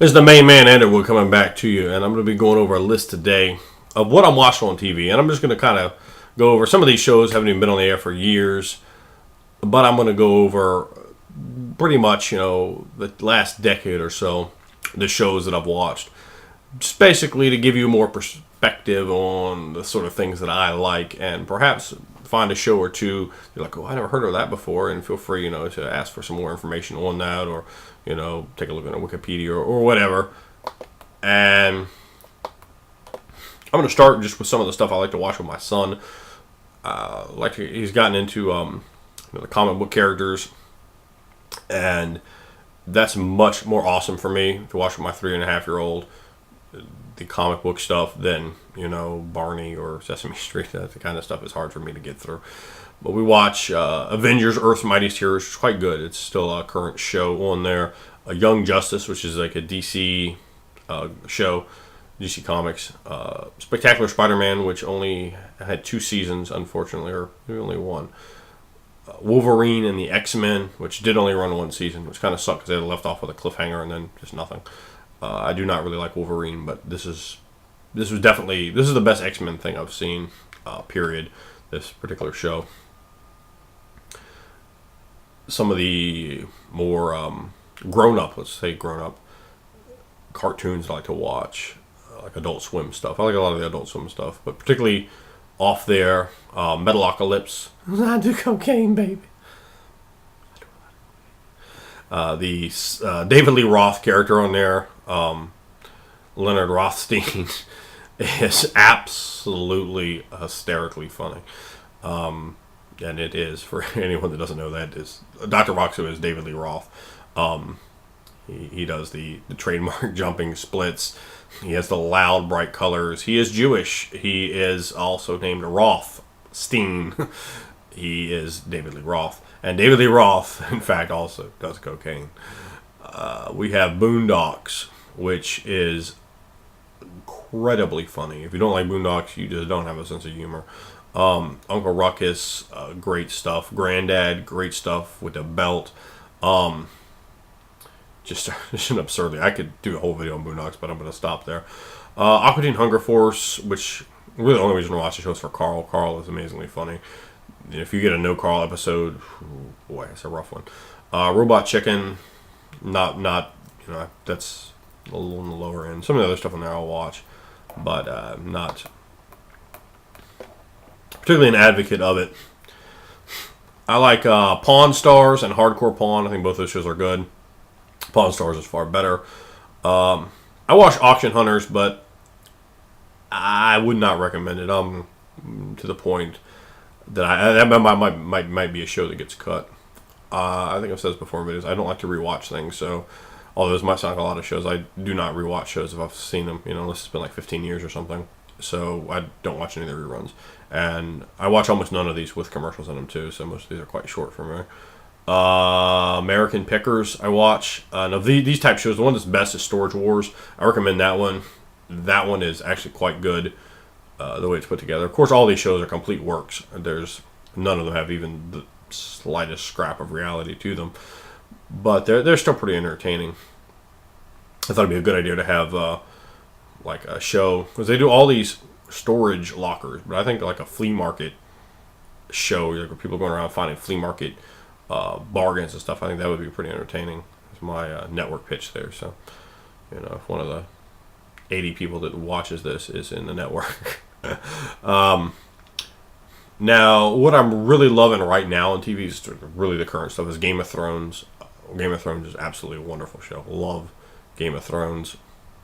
This is the main man, Underwood, coming back to you, and I'm going to be going over a list today of what I'm watching on TV, and I'm just going to kind of go over some of these shows. Haven't even been on the air for years, but I'm going to go over pretty much, the last decade or so, the shows that I've watched, just basically to give you more perspective on the sort of things that I like, and perhaps find a show or two you're like, oh, I never heard of that before, and feel free, to ask for some more information on that, or take a look at Wikipedia or whatever. And I'm going to start just with some of the stuff I like to watch with my son. He's gotten into the comic book characters, and that's much more awesome for me to watch with my 3.5-year-old. The comic book stuff than Barney or Sesame Street. That kind of stuff is hard for me to get through. But we watch Avengers: Earth's Mightiest Heroes, which is quite good. It's still a current show on there. Young Justice, which is like a DC show, DC Comics. Spectacular Spider-Man, which only had 2 seasons, unfortunately, or maybe only 1. Wolverine and the X-Men, which did only run 1 season, which kind of sucked because they had left off with a cliffhanger and then just nothing. I do not really like Wolverine, but this is the best X-Men thing I've seen, period, this particular show. Some of the more grown-up cartoons I like to watch, like Adult Swim stuff. I like a lot of the Adult Swim stuff, but particularly off there, Metalocalypse. I do cocaine, baby. The David Lee Roth character on there, Leonard Rothstein, is absolutely hysterically funny. And it is, for anyone that doesn't know, that is Dr. Roxo is David Lee Roth. He does the trademark jumping splits. He has the loud, bright colors. He is Jewish. He is also named Rothstein. He is David Lee Roth. And David Lee Roth, in fact, also does cocaine. We have Boondocks, which is incredibly funny. If you don't like Boondocks, you just don't have a sense of humor. Uncle Ruckus, great stuff. Granddad, great stuff with the belt. Just an absurdly. I could do a whole video on Boondocks, but I'm going to stop there. Aqua Teen Hunger Force, which really the only reason to watch the show is for Carl. Carl is amazingly funny. If you get a No Carl episode, boy, it's a rough one. Robot Chicken, not that's a little on the lower end. Some of the other stuff on there I'll watch, but not particularly an advocate of it. I like Pawn Stars and Hardcore Pawn. I think both those shows are good. Pawn Stars is far better. I watch Auction Hunters, but I would not recommend it. To the point that might be a show that gets cut. I think I've said this before, but I don't like to rewatch things. So, although this might sound like a lot of shows, I do not rewatch shows if I've seen them. Unless it's been like 15 years or something. So I don't watch any of the reruns, and I watch almost none of these with commercials in them too. So most of these are quite short for me. American Pickers I watch. Now these type shows, the one that's best is Storage Wars. I recommend that one. That one is actually quite good. The way it's put together. Of course, all these shows are complete works. There's none of them have even the slightest scrap of reality to them, but they're still pretty entertaining. I thought it'd be a good idea to have like a show, because they do all these storage lockers, but I think like a flea market show, like people going around finding flea market bargains and stuff. I think that would be pretty entertaining. It's my network pitch there. So if one of the 80 people that watches this is in the network. Now, what I'm really loving right now on TV is really the current stuff is Game of Thrones. Game of Thrones is absolutely a wonderful show. Love Game of Thrones.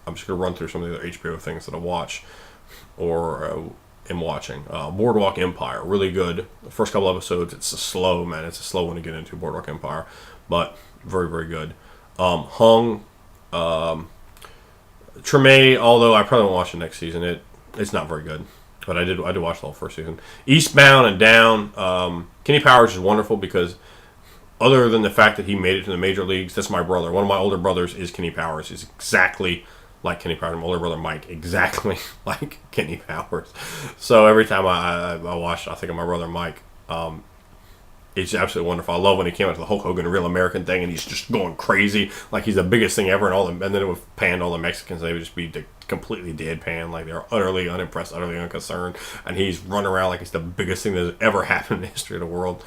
I'm just going to run through some of the other HBO things that I watch or am watching. Boardwalk Empire, really good. The first couple episodes, it's a slow one to get into, Boardwalk Empire, but very, very good. Hung, Treme, although I probably won't watch the next season. It's not very good, but I did watch the whole first season. Eastbound and Down. Kenny Powers is wonderful because other than the fact that he made it to the major leagues, that's my brother. One of my older brothers is Kenny Powers. He's exactly like Kenny Powers. My older brother Mike, exactly like Kenny Powers. So every time I watch, I think of my brother Mike. It's absolutely wonderful. I love when he came out to the Hulk Hogan Real American thing, and he's just going crazy, like he's the biggest thing ever, and then it would pan all the Mexicans, and they would just be completely deadpan, like they're utterly unimpressed, utterly unconcerned, and he's running around like it's the biggest thing that's ever happened in the history of the world.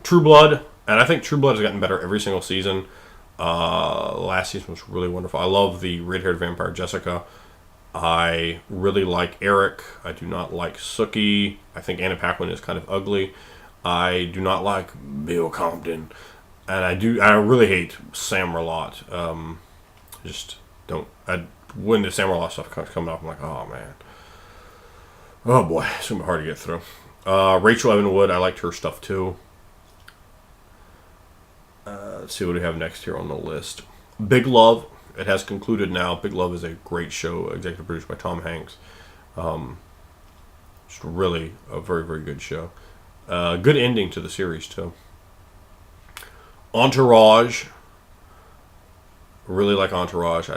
True Blood, and I think True Blood has gotten better every single season. Last season was really wonderful. I love the red-haired vampire Jessica. I really like Eric. I do not like Sookie. I think Anna Paquin is kind of ugly. I do not like Bill Compton, and I really hate Sam Merlot. Just don't. When the Sam Merlot stuff comes up, I'm like, oh man, oh boy, it's gonna be hard to get through. Rachel Evan Wood, I liked her stuff too. Let's see what we have next here on the list. Big Love. It has concluded now. Big Love is a great show, executive produced by Tom Hanks. Just really a very, very good show. Good ending to the series, too. Entourage. Really like Entourage.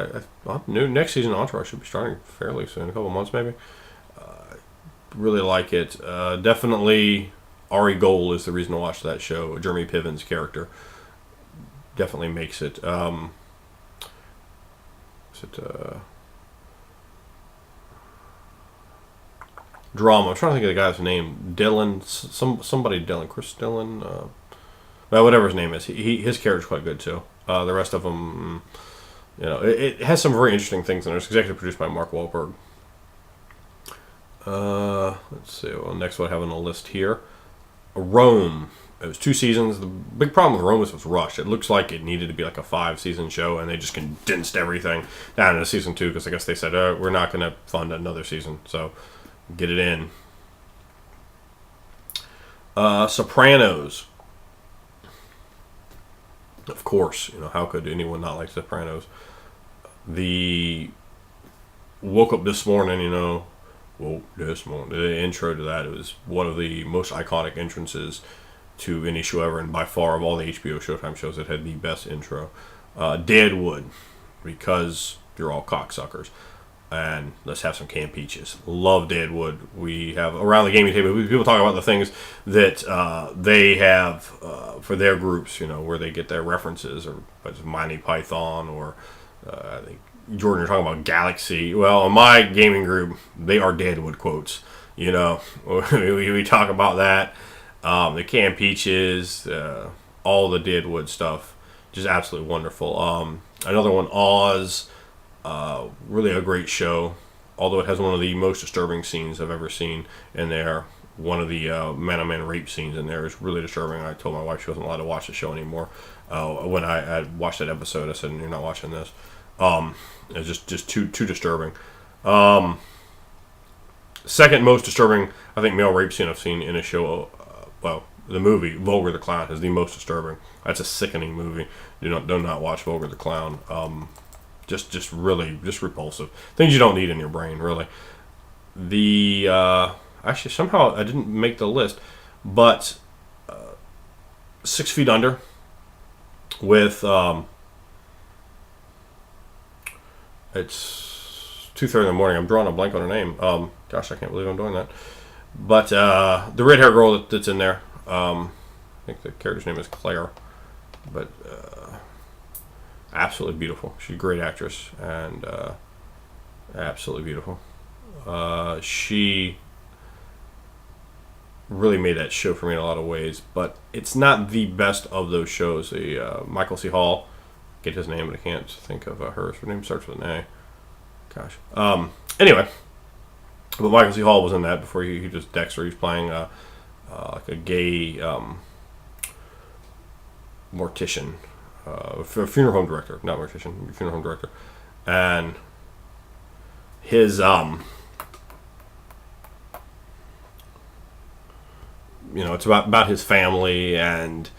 Next season, Entourage should be starting fairly soon, a couple months maybe. Really like it. Definitely, Ari Gold is the reason to watch that show. Jeremy Piven's character definitely makes it. Drama. I'm trying to think of the guy's name. Dylan. Somebody Dylan. Chris Dylan. Well, whatever his name is. His character's quite good too. The rest of them, it has some very interesting things in it. It's executive produced by Mark Wahlberg. Let's see. Well, next one I have on the list here. Rome. It was 2 seasons. The big problem with Rome was it was rushed. It looks like it needed to be like a 5-season show, and they just condensed everything down into season 2 because I guess they said, we're not going to fund another season, so get it in. Sopranos. Of course, how could anyone not like Sopranos? Woke up this morning, the intro to that, it was one of the most iconic entrances to any show ever, and by far of all the HBO Showtime shows, it had the best intro. Deadwood, because you're all cocksuckers, and let's have some canned peaches. Love Deadwood. We have around the gaming table, people talk about the things that they have for their groups, where they get their references, or Monty Python, or I think Jordan, you're talking about Galaxy. Well, in my gaming group, they are Deadwood quotes. We talk about that. The canned peaches, all the Deadwood stuff, just absolutely wonderful. Another one, Oz, really a great show, although it has one of the most disturbing scenes I've ever seen in there. One of the man-on-man rape scenes in there is really disturbing. I told my wife she wasn't allowed to watch the show anymore. When I watched that episode, I said, you're not watching this. It's just too disturbing. Second most disturbing, I think, male rape scene I've seen in a show. The movie Vulgar the Clown is the most disturbing. That's a sickening movie. Do not watch Vulgar the Clown. Just really repulsive. Things you don't need in your brain, really. Actually, somehow I didn't make the list, but 6 Feet Under with it's 2:30 in the morning. I'm drawing a blank on her name. Gosh, I can't believe I'm doing that. But the red hair girl that's in there, I think the character's name is Claire, but absolutely beautiful. She's a great actress, and absolutely beautiful. She really made that show for me in a lot of ways, but it's not the best of those shows. Michael C. Hall, get his name, but I can't think of hers. Her name starts with an A. Gosh. Anyway, but Michael C. Hall was in that before he just Dexter. He's playing like a gay mortician, funeral home director, not mortician, funeral home director, and his it's about his family, and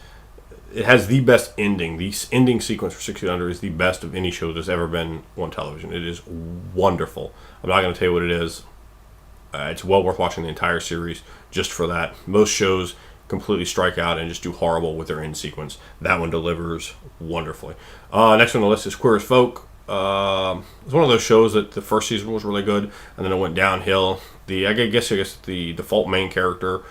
it has the best ending. The ending sequence for 6 Feet Under is the best of any show that's ever been on television. It is wonderful. I'm not going to tell you what it is. It's well worth watching the entire series just for that. Most shows completely strike out and just do horrible with their end sequence. That one delivers wonderfully. Next on the list is Queer as Folk. It's one of those shows that the first season was really good, and then it went downhill. I guess the default main character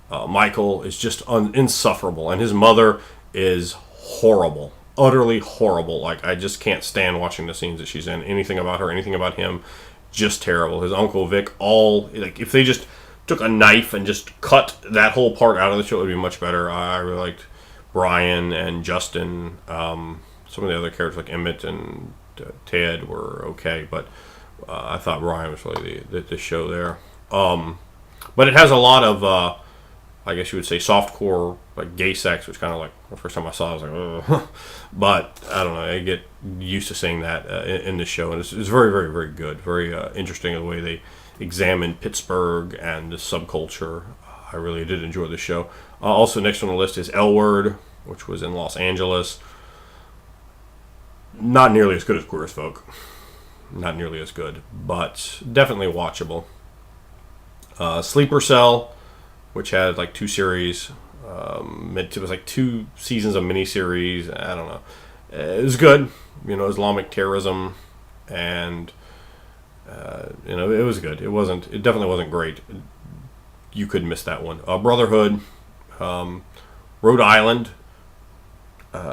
Michael is just insufferable, and his mother is horrible, utterly horrible. Like, I just can't stand watching the scenes that she's in. Anything about her, anything about him, just terrible. His uncle Vic, all like, if they just took a knife and just cut that whole part out of the show, it would be much better. I really liked Brian and Justin. Some of the other characters like Emmett and Ted were okay, but I thought Brian was really the show there. But it has a lot of, I guess you would say, softcore, like gay sex, which kind of like, the first time I saw it, I was like, ugh. But I don't know, I get used to seeing that in the show, and it's very, very, very good. Very interesting the way they examined Pittsburgh and the subculture. I really did enjoy the show. Also, next on the list is L Word, which was in Los Angeles. Not nearly as good as Queer as Folk. Not nearly as good, but definitely watchable. Sleeper Cell, which had like 2 series. It was like 2 seasons of miniseries. I don't know. It was good. Islamic terrorism, and it was good. It definitely wasn't great. You couldn't miss that one. Brotherhood, Rhode Island.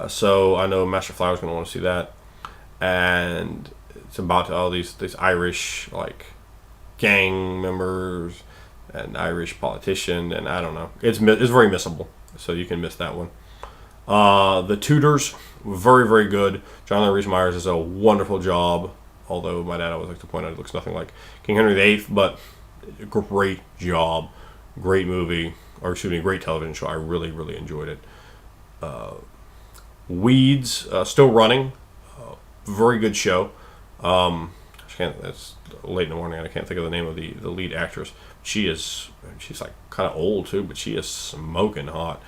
So I know Master Flower's going to want to see that, and it's about all these Irish like gang members and Irish politician, and I don't know. It's very missable, so you can miss that one. The Tudors, very, very good. John Lee Rhys-Meyers does a wonderful job, although my dad always likes to point out it looks nothing like King Henry VIII, but great job, great movie, great television show. I really, really enjoyed it. Weeds, still running, very good show. It's late in the morning, and I can't think of the name of the lead actress. She's like kind of old too, but she is smoking hot.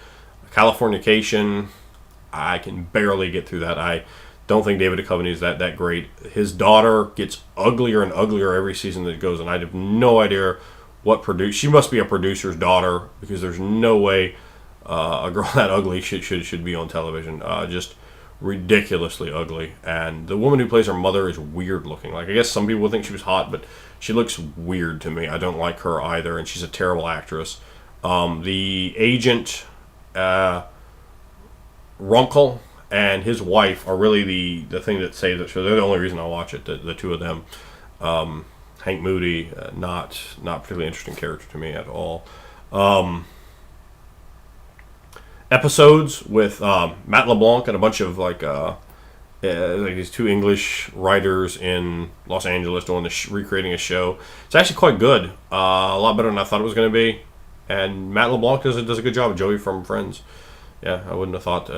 Californication, I can barely get through that. I don't think David Duchovny is that great. His daughter gets uglier and uglier every season that it goes, and I have no idea she must be a producer's daughter, because there's no way a girl that ugly should be on television. Just ridiculously ugly. And the woman who plays her mother is weird looking. Like, I guess some people think she was hot, but she looks weird to me. I don't like her either, and she's a terrible actress. The agent, Runkle, and his wife are really the thing that saves it. So they're the only reason I watch it, the two of them. Hank Moody, not particularly interesting character to me at all. Episodes with Matt LeBlanc and a bunch of like these 2 English writers in Los Angeles doing recreating a show. It's actually quite good, a lot better than I thought it was going to be. And Matt LeBlanc does a good job. Joey from Friends. Yeah, I wouldn't have thought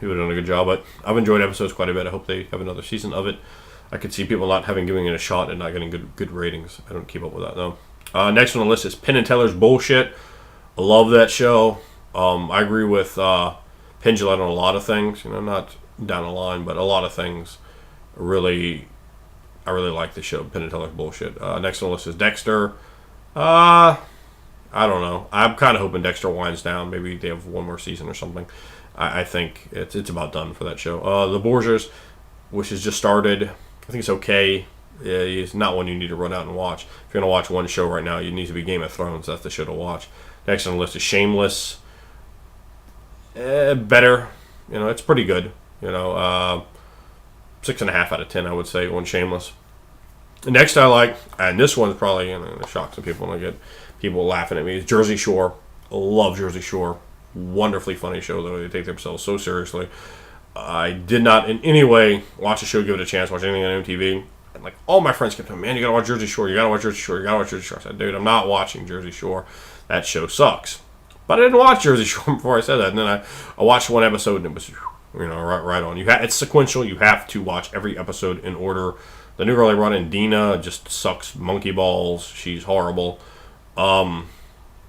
he would have done a good job, but I've enjoyed episodes quite a bit. I hope they have another season of it. I could see people not giving it a shot and not getting good ratings. I don't keep up with that though. Next on the list is Penn and Teller's Bullshit. I love that show. I agree with Pendulette on a lot of things. Not down the line, but a lot of things. I really like the show Penn and Teller's Bullshit. Next on the list is Dexter. I don't know. I'm kind of hoping Dexter winds down. Maybe they have one more season or something. I think it's about done for that show. The Borgias, which has just started. I think it's okay. It's not one you need to run out and watch. If you're going to watch one show right now, you need to be Game of Thrones. That's the show to watch. Next on the list is Shameless. Better. It's pretty good. 6.5 out of 10, I would say, on Shameless. The next I like, and this one's probably going to shock some people and I get people laughing at me, is Jersey Shore. I love Jersey Shore. Wonderfully funny show, though. They take themselves so seriously. I did not in any way watch the show, give it a chance, watch anything on MTV. And like all my friends kept telling me, man, you gotta watch Jersey Shore, you gotta watch Jersey Shore, you gotta watch Jersey Shore. I said, dude, I'm not watching Jersey Shore. That show sucks. But I didn't watch Jersey Shore before I said that. And then I watched one episode and it was, right on. It's sequential. You have to watch every episode in order. The new girl they brought in, Dina, just sucks monkey balls. She's horrible. To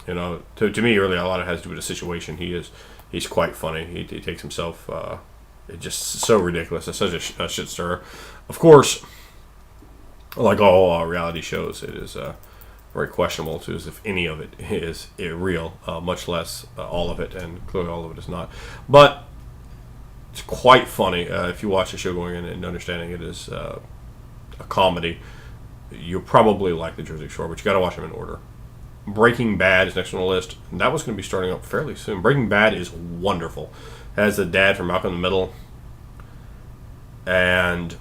me, really, a lot of it has to do with the situation. He's quite funny. He takes himself, it's just so ridiculous. It's such a shit stirrer. Of course, like all reality shows, it is very questionable too, as if any of it is real, much less all of it, and clearly all of it is not. But it's quite funny if you watch the show going in and understanding it is a comedy. You'll probably like the Jersey Shore, but you got to watch them in order. Breaking Bad is next on the list. And that was going to be starting up fairly soon. Breaking Bad is wonderful. It has the dad from Malcolm in the Middle. And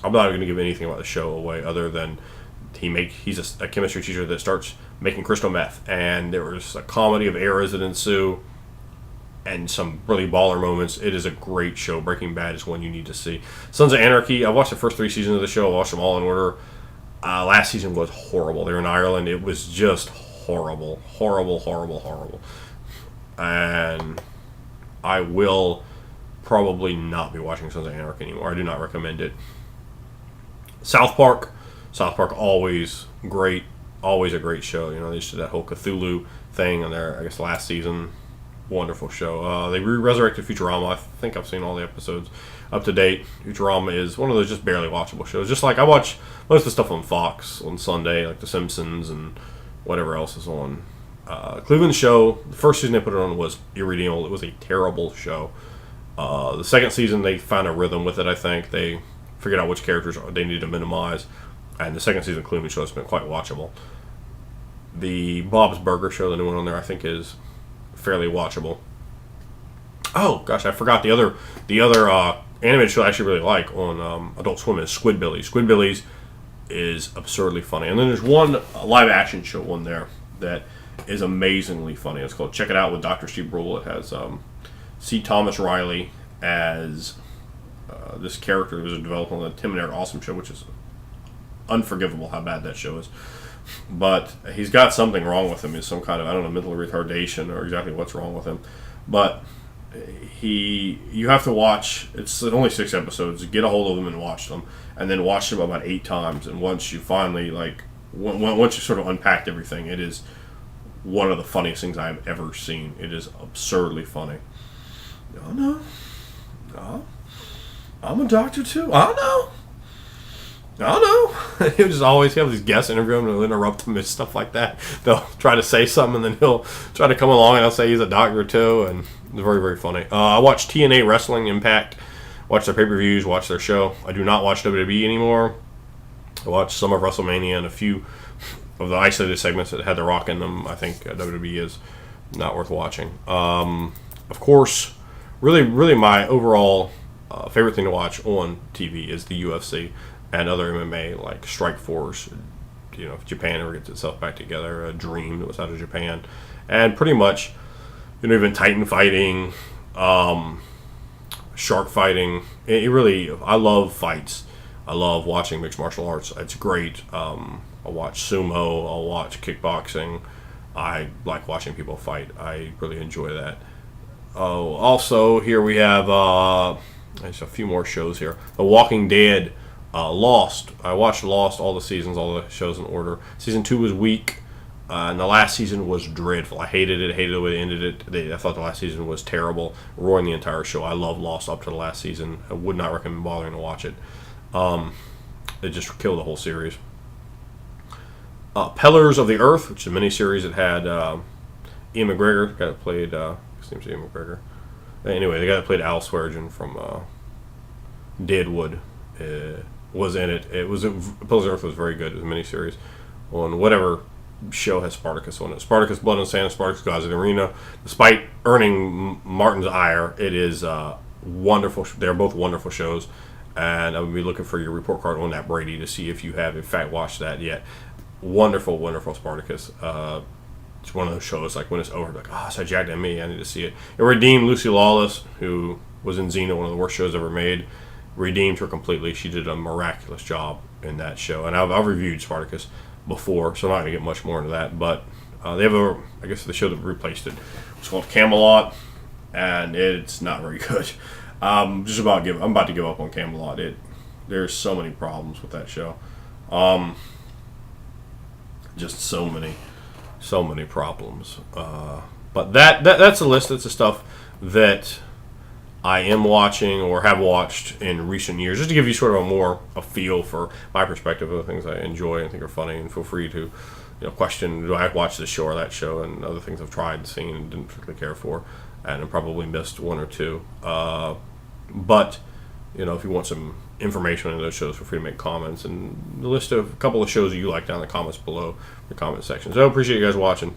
I'm not going to give anything about the show away other than he's a chemistry teacher that starts making crystal meth. And there was a comedy of errors that ensue and some really baller moments. It is a great show. Breaking Bad is one you need to see. Sons of Anarchy, I watched the first 3 seasons of the show. I watched them all in order. Last season was horrible. They were in Ireland. It was just horrible. Horrible. And I will probably not be watching Sons of Anarchy anymore. I do not recommend it. South Park, always great. Always a great show. You know, they just did that whole Cthulhu thing on their, I guess, last season. Wonderful show. They resurrected Futurama. I think I've seen all the episodes up to date. Futurama is one of those just barely watchable shows. Just like I watch most of the stuff on Fox on Sunday, like The Simpsons and whatever else is on. Cleveland Show, the first season they put it on was irredeemable. It was a terrible show. The second season they found a rhythm with it, I think. They figured out which characters they needed to minimize. And the second season of Cleveland Show has been quite watchable. The Bob's Burger Show, the new one on there, I think is fairly watchable. Oh gosh, I forgot the other animated show I actually really like on Adult Swim is Squidbillies. Squidbillies is absurdly funny, and then there's one live action show on there that is amazingly funny. It's called Check It Out with Dr. Steve Brule. It has C. Thomas Riley as this character who was developed on the Tim and Eric Awesome Show, which is unforgivable how bad that show is. But he's got something wrong with him. He's some kind of, I don't know, mental retardation or exactly what's wrong with him. But you have to watch, it's only 6 episodes, get a hold of them and watch them. And then watch them about 8 times. And once you finally, once you sort of unpacked everything, it is one of the funniest things I've ever seen. It is absurdly funny. Oh, no. I'm a doctor too. Oh, no. He'll just always have these guests interview him and they'll interrupt him and stuff like that. They'll try to say something and then he'll try to come along and he'll say he's a doctor too, and it's very, very funny. I watch TNA Wrestling Impact, watch their pay-per-views, watch their show. I do not watch WWE anymore. I watch some of WrestleMania and a few of the isolated segments that had The Rock in them. I think WWE is not worth watching. Of course, really my overall favorite thing to watch on TV is the UFC. And other MMA like Strikeforce, you know, if Japan ever gets itself back together, a dream that was out of Japan, and pretty much, you know, even Titan fighting, shark fighting. It really, I love fights. I love watching mixed martial arts. It's great. I'll watch sumo. I'll watch kickboxing. I like watching people fight. I really enjoy that. Oh, also here we have there's a few more shows here. The Walking Dead. Lost. I watched Lost, all the seasons, all the shows in order. Season 2 was weak, and the last season was dreadful. I hated it. I hated the way they ended it. I thought the last season was terrible, ruined the entire show. I love Lost up to the last season. I would not recommend bothering to watch it. It just killed the whole series. Pillars of the Earth, which is a miniseries that had Ian McGregor, the guy that played, his name's Ian McGregor. Anyway, the guy that played Al Swearingen from Deadwood. Was in it. It was Pillars of the Earth was very good. It was a miniseries on whatever show has Spartacus on it. Spartacus Blood and Sand, Spartacus Gods of the Arena. Despite earning Martin's ire, it is wonderful. They're both wonderful shows, and I would be looking for your report card on that, Brady, to see if you have in fact watched that yet. Wonderful Spartacus. It's one of those shows like when it's over, like, oh, so jacked at me. I need to see it. It redeemed Lucy Lawless, who was in Xena, one of the worst shows ever made. Redeemed her completely. She did a miraculous job in that show, and I've reviewed Spartacus before, so I'm not going to get much more into that. But they have the show that replaced it. It's called Camelot, and it's not very good. I'm about to give up on Camelot. There's so many problems with that show. Just so many problems. But that's a list. That's the stuff that I am watching or have watched in recent years, just to give you sort of a feel for my perspective of the things I enjoy and think are funny. And feel free to, question, do I watch this show or that show, and other things I've tried and seen and didn't particularly care for, and I probably missed one or two. But if you want some information on those shows, feel free to make comments and the list of a couple of shows that you like down in the comments below the comment section. So I appreciate you guys watching.